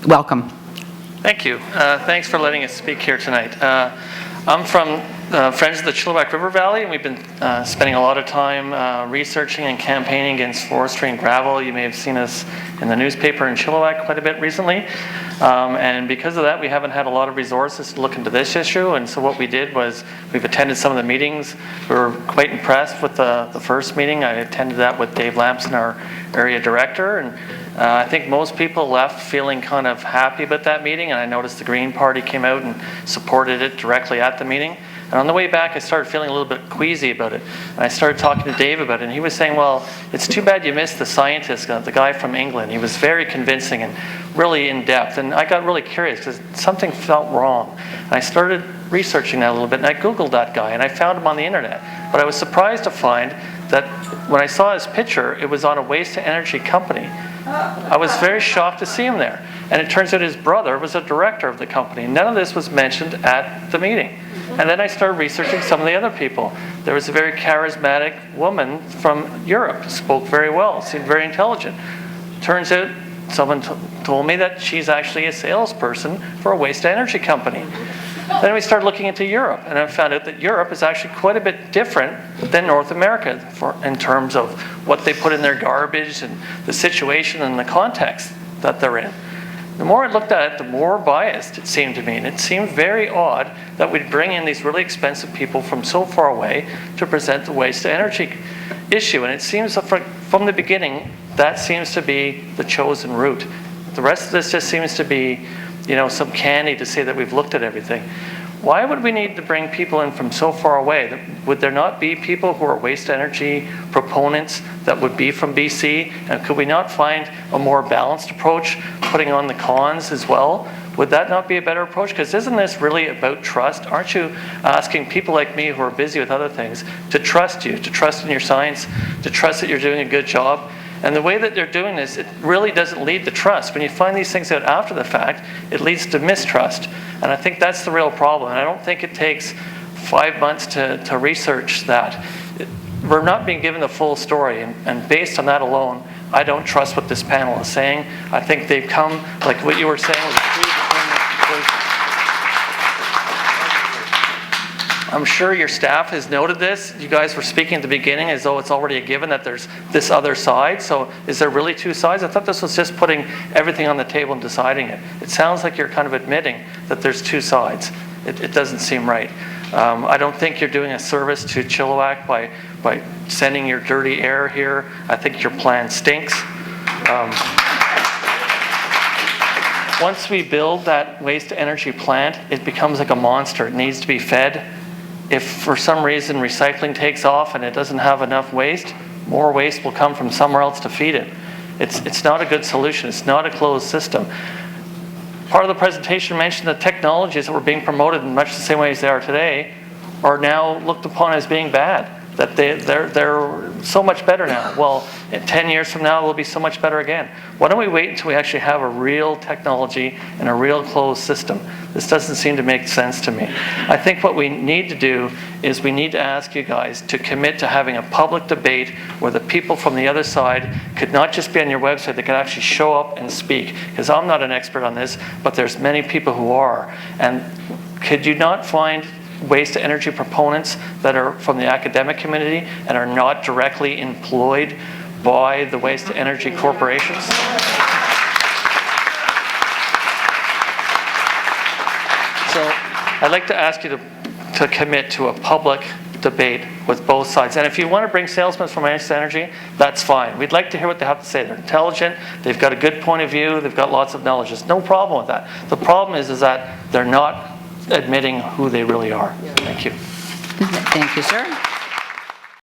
Welcome. Thank you. Thanks for letting us speak here tonight. I'm from Friends of the Chilliwack River Valley, and we've been spending a lot of time researching and campaigning against forestry and gravel. You may have seen us in the newspaper in Chilliwack quite a bit recently. And because of that, we haven't had a lot of resources to look into this issue. And so what we did was we've attended some of the meetings. We were quite impressed with the first meeting. I attended that with Dave Lampson, our area director. And I think most people left feeling kind of happy about that meeting. And I noticed the Green Party came out and supported it directly at the meeting. And on the way back, I started feeling a little bit queasy about it. And I started talking to Dave about it. And he was saying, well, it's too bad you missed the scientist, the guy from England. He was very convincing and really in-depth. And I got really curious because something felt wrong. And I started researching that a little bit. And I Googled that guy. And I found him on the internet. But I was surprised to find that when I saw his picture, it was on a waste-to-energy company. I was very shocked to see him there. And it turns out his brother was a director of the company. None of this was mentioned at the meeting. And then I started researching some of the other people. There was a very charismatic woman from Europe, spoke very well, seemed very intelligent. Turns out someone told me that she's actually a salesperson for a waste-to-energy company. Then we started looking into Europe, and I found out that Europe is actually quite a bit different than North America in terms of what they put in their garbage and the situation and the context that they're in. The more I looked at it, the more biased it seemed to me. And it seemed very odd that we'd bring in these really expensive people from so far away to present the waste-to-energy issue. And it seems that from the beginning, that seems to be the chosen route. The rest of this just seems to be, some candy to say that we've looked at everything. Why would we need to bring people in from so far away? Would there not be people who are waste-to-energy proponents that would be from BC? And could we not find a more balanced approach, putting on the cons as well? Would that not be a better approach? Because isn't this really about trust? Aren't you asking people like me who are busy with other things to trust you, to trust in your science, to trust that you're doing a good job? And the way that they're doing this, it really doesn't lead to trust. When you find these things out after the fact, it leads to mistrust. And I think that's the real problem. And I don't think it takes 5 months to research that. We're not being given the full story. And based on that alone, I don't trust what this panel is saying. I think they've come, like what you were saying, with a predetermined conclusion. I'm sure your staff has noted this. You guys were speaking at the beginning as though it's already a given that there's this other side. So is there really two sides? I thought this was just putting everything on the table and deciding it. It sounds like you're kind of admitting that there's two sides. It doesn't seem right. I don't think you're doing a service to Chilliwack by sending your dirty air here. I think your plan stinks. Once we build that waste-to-energy plant, it becomes like a monster. It needs to be fed. If for some reason recycling takes off and it doesn't have enough waste, more waste will come from somewhere else to feed it. It's not a good solution. It's not a closed system. Part of the presentation mentioned that technologies that were being promoted in much the same way as they are today are now looked upon as being bad, that they're so much better now. Well, in 10 years from now, it will be so much better again. Why don't we wait until we actually have a real technology and a real closed system? This doesn't seem to make sense to me. I think what we need to do is we need to ask you guys to commit to having a public debate where the people from the other side could not just be on your website, they could actually show up and speak. Because I'm not an expert on this, but there's many people who are. And could you not find waste-to-energy proponents that are from the academic community and are not directly employed by the waste-to-energy corporations? So I'd like to ask you to commit to a public debate with both sides. And if you want to bring salesmen from waste-to-energy, that's fine. We'd like to hear what they have to say. They're intelligent, they've got a good point of view, they've got lots of knowledge. There's no problem with that. The problem is that they're not admitting who they really are. Thank you. Thank you, sir.